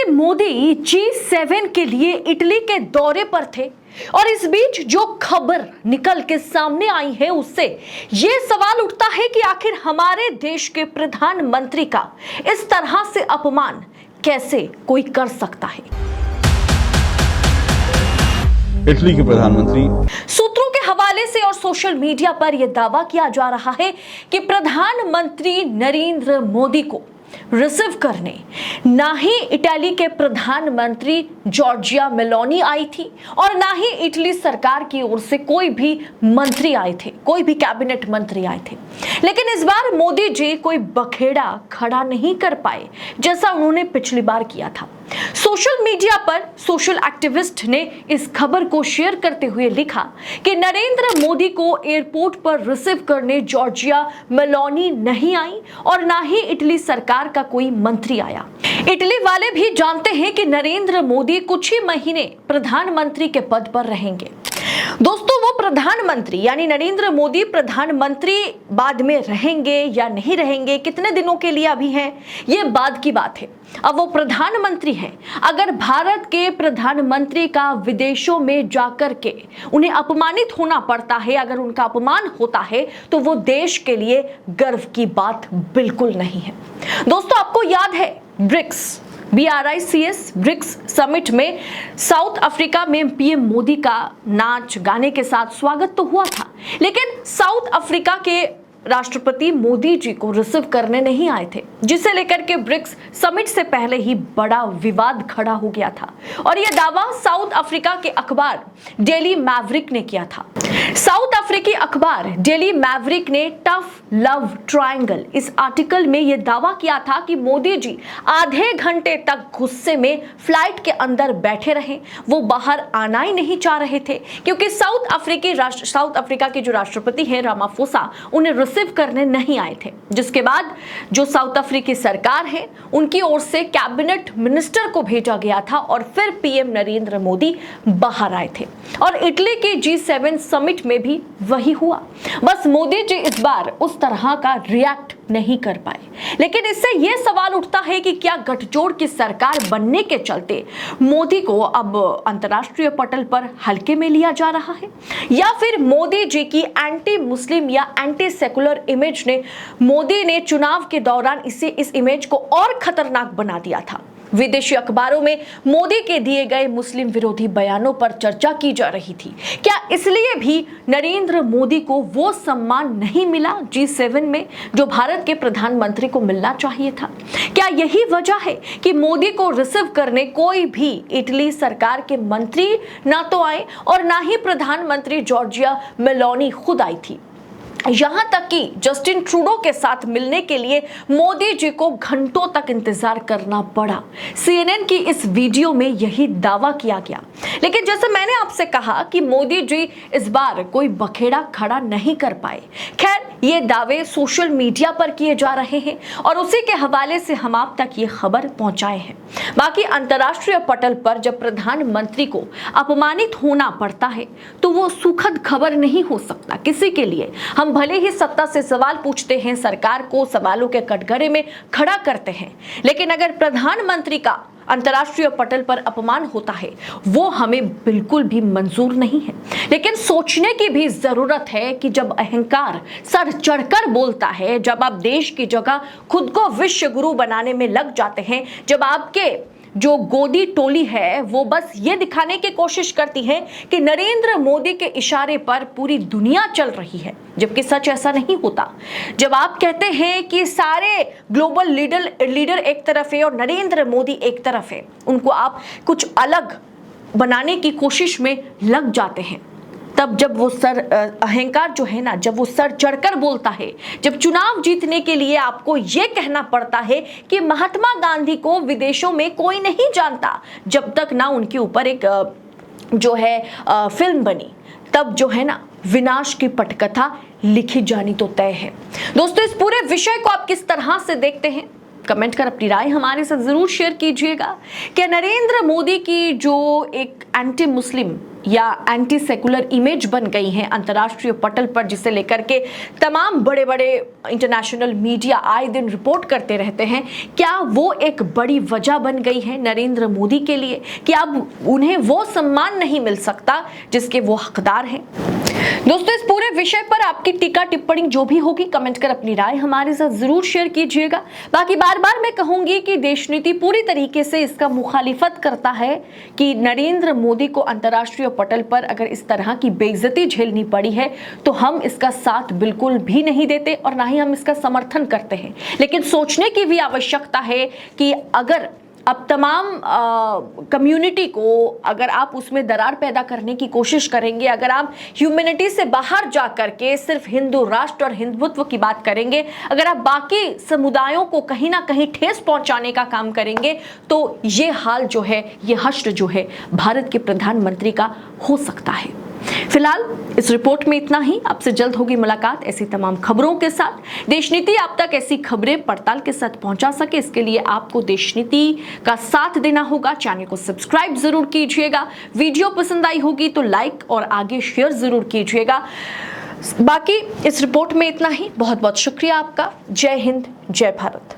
Modi G7 के लिए Italy के दौरे पर थे और इस बीच जो खबर निकल के सामने आई है उससे यह सवाल उठता है कि आखिर हमारे देश के प्रधानमंत्री का इस तरह से अपमान कैसे कोई कर सकता है। इटली के प्रधानमंत्री सूत्रों के हवाले से और सोशल मीडिया पर यह दावा किया जा रहा है कि प्रधानमंत्री नरेंद्र मोदी को रिसीव करने ना ही इटली के प्रधानमंत्री जॉर्जिया मेलोनी आई थी और ना ही इटली सरकार की ओर से कोई भी मंत्री आए थे, कोई भी कैबिनेट मंत्री आए थे। लेकिन इस बार मोदी जी कोई बखेड़ा खड़ा नहीं कर पाए जैसा उन्होंने पिछली बार किया था। सोशल मीडिया पर सोशल एक्टिविस्ट ने इस खबर को शेयर करते हुए लिखा कि नरेंद्र मोदी को एयरपोर्ट पर रिसीव करने जॉर्जिया मेलोनी नहीं आई और ना ही इटली सरकार का कोई मंत्री आया। इटली वाले भी जानते हैं कि नरेंद्र मोदी कुछ ही महीने प्रधानमंत्री के पद पर रहेंगे। दोस्तों, वो प्रधानमंत्री यानी नरेंद्र मोदी प्रधानमंत्री बाद में रहेंगे या नहीं रहेंगे, कितने दिनों के लिए अभी हैं, ये बाद की बात है। अब वो प्रधानमंत्री हैं। अगर भारत के प्रधानमंत्री का विदेशों में जाकर के उन्हें अपमानित होना पड़ता है, अगर उनका अपमान होता है, तो वो देश के लिए गर्व की बात बिल्कुल नहीं है। दोस्तों, आपको याद है ब्रिक्स समिट में साउथ अफ्रीका में पीएम मोदी का नाच गाने के साथ स्वागत तो हुआ था, लेकिन साउथ अफ्रीका के राष्ट्रपति मोदी जी को रिसीव करने नहीं आए थे, जिसे लेकर के ब्रिक्स समिट से पहले ही बड़ा विवाद खड़ा हो गया था। और यह दावा साउथ अफ्रीका के अखबार डेली मैवरिक ने किया था। साउथ अफ्रीकी अखबार डेली मैवरिक ने टफ लव ट्रायंगल इस आर्टिकल में यह दावा किया था कि मोदी जी आधे घंटे तक गुस्से में फ्लाइट के अंदर बैठे रहे, वो बाहर आना ही नहीं चाह रहे थे, क्योंकि साउथ अफ्रीका के जो राष्ट्रपति हैं रामाफोसा उन्हें रिसीव करने नहीं आए थे। जिसके बाद जो साउथ अफ्रीकी सरकार है उनकी ओर से कैबिनेट मिनिस्टर को भेजा गया था और फिर पीएम नरेंद्र मोदी बाहर आए थे। और इटली की G7 समिट में भी वही हुआ, बस मोदी जी इस बार उस तरह का रिएक्ट नहीं कर पाए। लेकिन इससे यह सवाल उठता है कि क्या गठजोड़ की सरकार बनने के चलते मोदी को अब अंतर्राष्ट्रीय पटल पर हल्के में लिया जा रहा है, या फिर मोदी जी की एंटी मुस्लिम या एंटी सेकुलर इमेज ने मोदी ने चुनाव के दौरान इस इमेज को और खतरनाक बना दिया था। विदेशी अखबारों में मोदी के दिए गए मुस्लिम विरोधी बयानों पर चर्चा की जा रही थी। क्या इसलिए भी नरेंद्र मोदी को वो सम्मान नहीं मिला G7 में जो भारत के प्रधानमंत्री को मिलना चाहिए था? क्या यही वजह है कि मोदी को रिसीव करने कोई भी इटली सरकार के मंत्री ना तो आए और ना ही प्रधानमंत्री जॉर्जिया मेलोनी खुद आई थी? यहां तक कि जस्टिन ट्रूडो के साथ मिलने के लिए मोदी जी को घंटों तक इंतजार करना पड़ा। CNN की इस वीडियो में यही दावा किया गया। लेकिन जैसे मैंने आपसे कहा कि मोदी जी इस बार कोई बखेड़ा खड़ा नहीं कर पाए। खैर, ये दावे सोशल मीडिया पर किए जा रहे हैं और उसी के हवाले से हम आप तक ये खबर पहुंचाए हैं। बाकी अंतर्राष्ट्रीय पटल पर जब प्रधानमंत्री को अपमानित होना पड़ता है तो वो सुखद खबर नहीं हो सकता किसी के लिए। हम भले ही सत्ता से सवाल पूछते हैं, सरकार को सवालों के कटघरे में खड़ा करते हैं, लेकिन अगर प्रधानमंत्री का अंतर्राष्ट्रीय पटल पर अपमान होता है वो हमें बिल्कुल भी मंजूर नहीं है। लेकिन सोचने की भी जरूरत है कि जब अहंकार सर चढ़कर बोलता है, जब आप देश की जगह खुद को विश्व गुरु बनाने में लग जाते हैं, जब आपके जो गोदी टोली है वो बस ये दिखाने की कोशिश करती है कि नरेंद्र मोदी के इशारे पर पूरी दुनिया चल रही है, जबकि सच ऐसा नहीं होता। जब आप कहते हैं कि सारे ग्लोबल लीडर एक तरफ है और नरेंद्र मोदी एक तरफ है, उनको आप कुछ अलग बनाने की कोशिश में लग जाते हैं, तब जब वो अहंकार जो है ना, जब वो सर चढ़कर बोलता है, जब चुनाव जीतने के लिए आपको ये कहना पड़ता है कि महात्मा गांधी को विदेशों में कोई नहीं जानता जब तक ना उनके ऊपर एक जो है फिल्म बनी, तब जो है ना विनाश की पटकथा लिखी जानी तो तय है। दोस्तों, इस पूरे विषय को आप किस तरह से देखते हैं कमेंट कर अपनी राय हमारे साथ जरूर शेयर कीजिएगा। क्या नरेंद्र मोदी की जो एक एंटी मुस्लिम या एंटी सेकुलर इमेज बन गई है अंतर्राष्ट्रीय पटल पर, जिसे लेकर के तमाम बड़े बड़े इंटरनेशनल मीडिया आए दिन रिपोर्ट करते रहते हैं, क्या वो एक बड़ी वजह बन गई है नरेंद्र मोदी के लिए कि अब उन्हें वो सम्मान नहीं मिल सकता जिसके वो हकदार हैं? दोस्तों, इस पूरे विषय पर आपकी टीका टिप्पणी जो भी होगी कमेंट कर अपनी राय हमारे साथ जरूर शेयर कीजिएगा। बाकी बार बार मैं कहूंगी कि देश नीति पूरी तरीके से इसका मुखालिफत करता है कि नरेंद्र मोदी को अंतर्राष्ट्रीय पटल पर अगर इस तरह की बेइज्जती झेलनी पड़ी है तो हम इसका साथ बिल्कुल भी नहीं देते और ना ही हम इसका समर्थन करते हैं। लेकिन सोचने की भी आवश्यकता है कि अगर अब तमाम कम्युनिटी को अगर आप उसमें दरार पैदा करने की कोशिश करेंगे, अगर आप ह्यूमैनिटी से बाहर जा करके सिर्फ हिंदू राष्ट्र और हिंदुत्व की बात करेंगे, अगर आप बाकी समुदायों को कहीं ना कहीं ठेस पहुंचाने का काम करेंगे, तो ये हाल जो है, ये हश्र जो है भारत के प्रधानमंत्री का हो सकता है। फिलहाल इस रिपोर्ट में इतना ही। आपसे जल्द होगी मुलाकात ऐसी तमाम खबरों के साथ। देश नीति आप तक ऐसी खबरें पड़ताल के साथ पहुंचा सके, इसके लिए आपको देश नीति का साथ देना होगा। चैनल को सब्सक्राइब जरूर कीजिएगा। वीडियो पसंद आई होगी तो लाइक और आगे शेयर जरूर कीजिएगा। बाकी इस रिपोर्ट में इतना ही। बहुत बहुत शुक्रिया आपका। जय हिंद, जय भारत।